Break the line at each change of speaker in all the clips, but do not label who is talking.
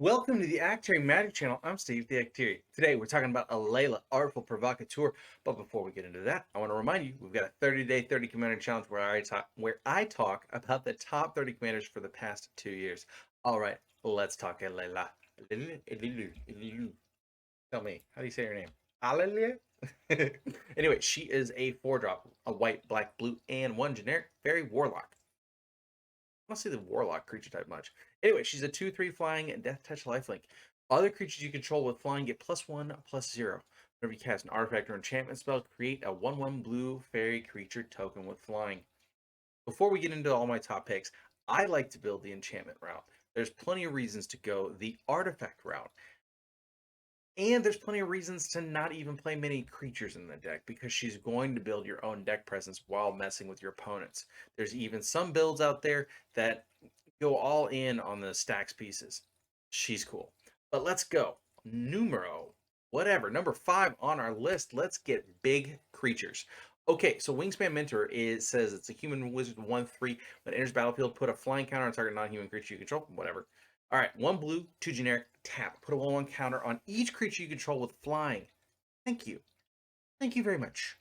Welcome to the Actary Magic Channel. I'm Steve the Actary. Today we're talking about Alela, Artful Provocateur. But before we get into that, I want to remind you we've got a 30-day 30 commander challenge where I talk about the top 30 commanders for the past 2 years. All right, let's talk Alela. Tell me, how do you say your name? Alela? Anyway, she is a 4-drop, a white, black, blue, and 1 generic fairy warlock. I don't see the warlock creature type much. Anyway, she's a 2/3 flying and death touch lifelink. Other creatures you control with flying get +1/+0. Whenever you cast an artifact or enchantment spell, create a 1/1 blue fairy creature token with flying. Before we get into all my top picks, I like to build the enchantment route. There's plenty of reasons to go the artifact route. And there's plenty of reasons to not even play many creatures in the deck because she's going to build your own deck presence while messing with your opponents. There's even some builds out there that go all in on the stacks pieces. She's cool. But let's go. Number 5 on our list. Let's get big creatures. Okay, so Wingspan Mentor says it's a human wizard 1/3. When it enters battlefield, put a flying counter on target non-human creature you control. Whatever. All right, 1 blue, 2 generic, tap. Put a 1/1 counter on each creature you control with flying. Thank you. Thank you very much.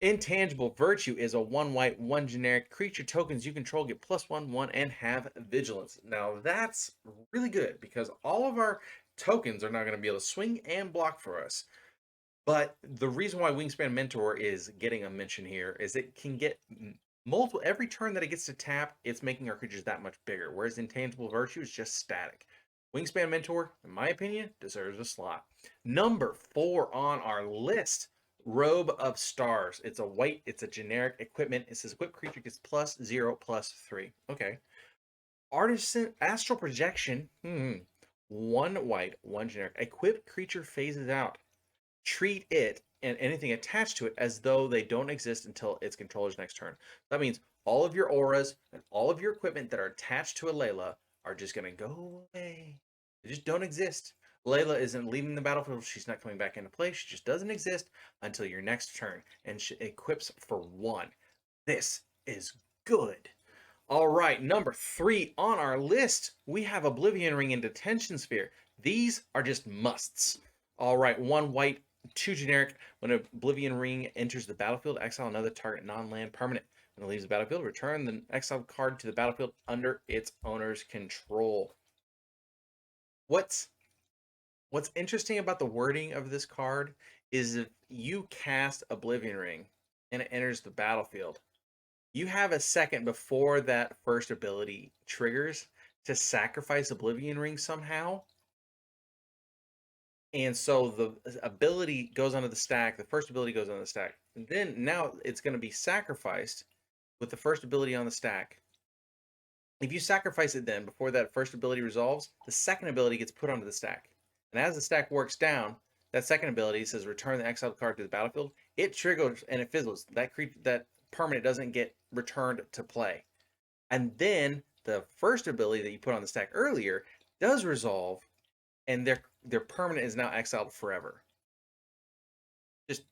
Intangible Virtue is a 1 white, 1 generic. Creature tokens you control get +1/+1 and have vigilance. Now that's really good because all of our tokens are not going to be able to swing and block for us. But the reason why Wingspan Mentor is getting a mention here is it can get multiple. Every turn that it gets to tap, it's making our creatures that much bigger. Whereas Intangible Virtue is just static. Wingspan Mentor, in my opinion, deserves a slot. Number 4 on our list, Robe of Stars. It's a white, it's a generic equipment. It says equipped creature gets +0/+3. Okay. Artisan Astral Projection. 1 white, 1 generic. Equipped creature phases out. Treat it and anything attached to it as though they don't exist until its controller's next turn. That means all of your auras and all of your equipment that are attached to a Layla are just going to go away. They just don't exist. Layla isn't leaving the battlefield. She's not coming back into play. She just doesn't exist until your next turn. And she equips for 1. This is good. All right, number 3 on our list, we have Oblivion Ring and Detention Sphere. These are just musts. All right, 1 white, 2 generic. When Oblivion Ring enters the battlefield, exile another target non-land permanent. When it leaves the battlefield, return the exiled card to the battlefield under its owner's control. What's interesting about the wording of this card is if you cast Oblivion Ring and it enters the battlefield, you have a second before that first ability triggers to sacrifice Oblivion Ring somehow. And so the ability goes onto the stack. The first ability goes on the stack. And then now it's going to be sacrificed with the first ability on the stack. If you sacrifice it then before that first ability resolves, the second ability gets put onto the stack. And as the stack works down, that second ability says return the exiled card to the battlefield. It triggers and it fizzles. That permanent doesn't get returned to play. And then the first ability that you put on the stack earlier does resolve, and their permanent is now exiled forever. Just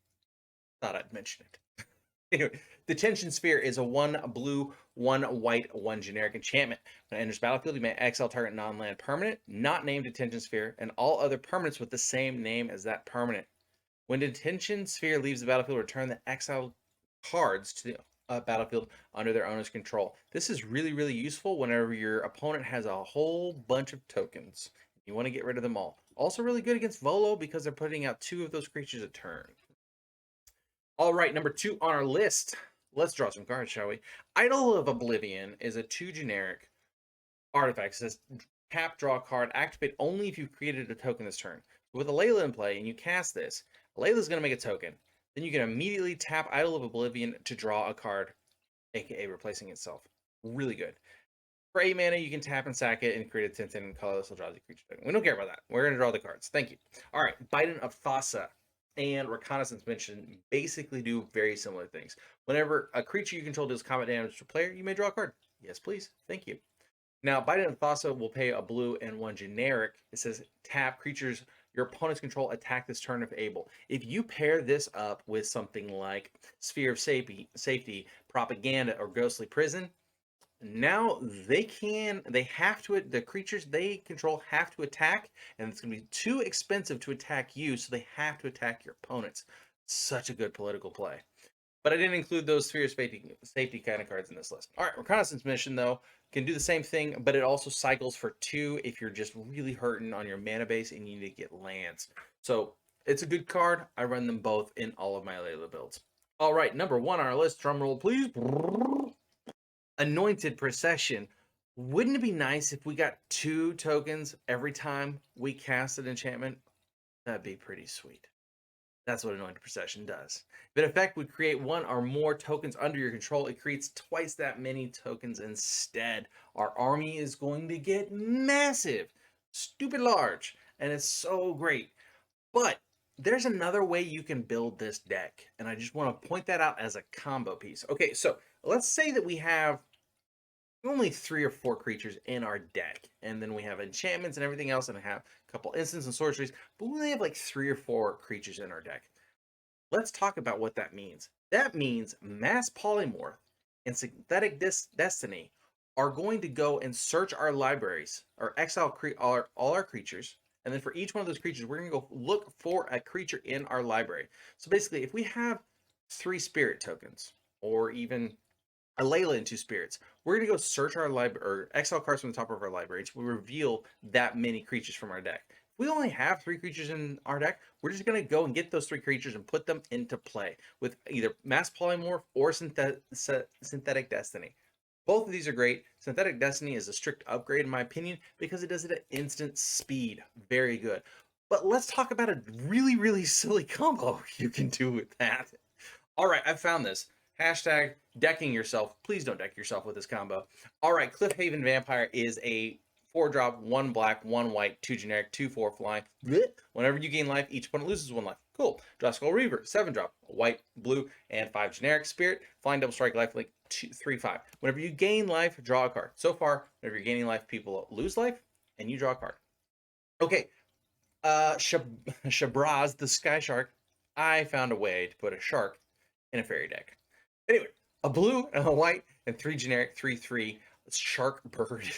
thought I'd mention it. Anyway, Detention Sphere is a 1 blue, 1 white, 1 generic enchantment. When it enters battlefield, you may exile target non-land permanent, not named Detention Sphere, and all other permanents with the same name as that permanent. When Detention Sphere leaves the battlefield, return the exiled cards to the battlefield under their owner's control. This is really, really useful whenever your opponent has a whole bunch of tokens. You want to get rid of them all. Also really good against Volo because they're putting out 2 of those creatures a turn. All right, number 2 on our list. Let's draw some cards, shall we? Idol of Oblivion is a 2 generic artifact. It says tap, draw a card, activate only if you've created a token this turn. With a Layla in play and you cast this, Layla's going to make a token. Then you can immediately tap Idol of Oblivion to draw a card, aka replacing itself. Really good. For 8 mana, you can tap and sack it and create a 10/10 and colorless Eldrazi creature token. We don't care about that. We're going to draw the cards. Thank you. All right, Bident of Thassa and Reconnaissance Mission basically do very similar things. Whenever a creature you control does combat damage to a player, you may draw a card. Yes, please. Thank you. Now, Bident of Thassa will pay a blue and 1 generic. It says tap creatures your opponent's control attack this turn if able. If you pair this up with something like Sphere of Safety, Propaganda, or Ghostly Prison, now the creatures they control have to attack, and it's going to be too expensive to attack you, so they have to attack your opponents. Such a good political play. But I didn't include those sphere safety kind of cards in this list. All right, Reconnaissance Mission, though, can do the same thing, but it also cycles for 2 if you're just really hurting on your mana base and you need to get lands. So it's a good card. I run them both in all of my Layla builds. All right, number 1 on our list, drum roll, please. Anointed Procession. Wouldn't it be nice if we got 2 tokens every time we cast an enchantment? That'd be pretty sweet. That's what Anointed Procession does. If an effect would create 1 or more tokens under your control, it creates twice that many tokens instead. Our army is going to get massive, stupid large, and it's so great. But there's another way you can build this deck, and I just want to point that out as a combo piece. Okay, so let's say that we have only 3 or 4 creatures in our deck, and then we have enchantments and everything else, and I have a couple instants and sorceries, but we only have like 3 or 4 creatures in our deck. Let's talk about what that means. That means Mass Polymorph and Synthetic Destiny are going to go and search our libraries, or exile all our creatures, and then for each one of those creatures, we're going to go look for a creature in our library. So basically, if we have 3 spirit tokens, or even Alela and 2 spirits, we're going to go search our library, or exile cards from the top of our library to reveal that many creatures from our deck. If we only have 3 creatures in our deck, we're just going to go and get those 3 creatures and put them into play with either Mass Polymorph or Synthetic Destiny. Both of these are great. Synthetic Destiny is a strict upgrade in my opinion because it does it at instant speed. Very good. But let's talk about a really, really silly combo you can do with that. All right, I found this. Hashtag decking yourself. Please don't deck yourself with this combo. All right, Cliffhaven Vampire is a 4-drop, 1 black, 1 white, 2 generic, 2/4 flying. Whenever you gain life, each opponent loses 1 life. Cool. Drawskull Reaver, 7-drop, white, blue, and 5 generic. Spirit, flying, double strike, life link, 3/5. Whenever you gain life, draw a card. So far, whenever you're gaining life, people lose life, and you draw a card. Okay, Shabraz, the Sky Shark. I found a way to put a shark in a fairy deck. Anyway, a blue and a white and 3 generic 3/3 shark bird.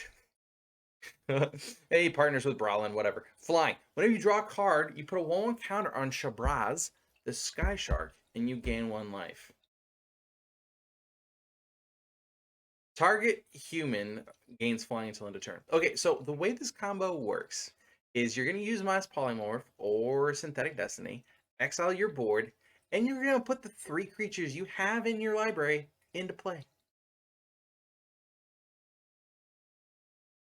Hey, partners with Brawlin, whatever. Flying. Whenever you draw a card, you put a 1/1 counter on Shabraz, the Sky Shark, and you gain 1 life. Target human gains flying until end of turn. Okay, so the way this combo works is you're going to use Mass Polymorph or Synthetic Destiny, exile your board, and you're going to put the 3 creatures you have in your library into play.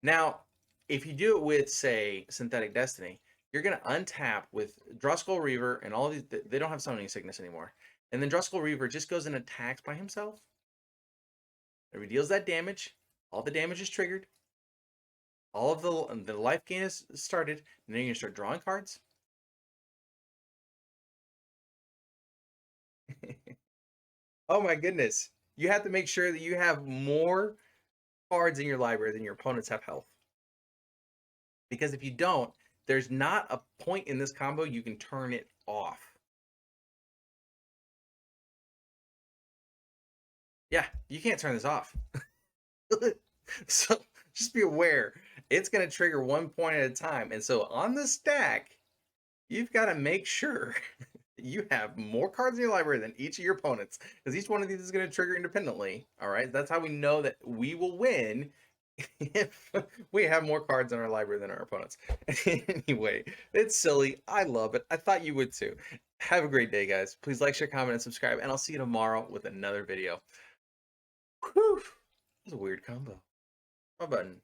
Now, if you do it with, say, Synthetic Destiny, you're going to untap with Drawskull Reaver and all of these. They don't have Summoning Sickness anymore. And then Drawskull Reaver just goes and attacks by himself. It deals that damage. All the damage is triggered. All of the life gain is started. And then you're going to start drawing cards. Oh my goodness. You have to make sure that you have more cards in your library than your opponents have health. Because if you don't, there's not a point in this combo you can turn it off. Yeah, you can't turn this off. So just be aware, it's going to trigger 1 point at a time. And so on the stack, you've got to make sure you have more cards in your library than each of your opponents, because each one of these is going to trigger independently. All right, that's how we know that we will win if we have more cards in our library than our opponents. Anyway, it's silly. I love it. I thought you would too. Have a great day, guys. Please like, share, comment, and subscribe, and I'll see you tomorrow with another video. Whew, that was a weird combo. My button.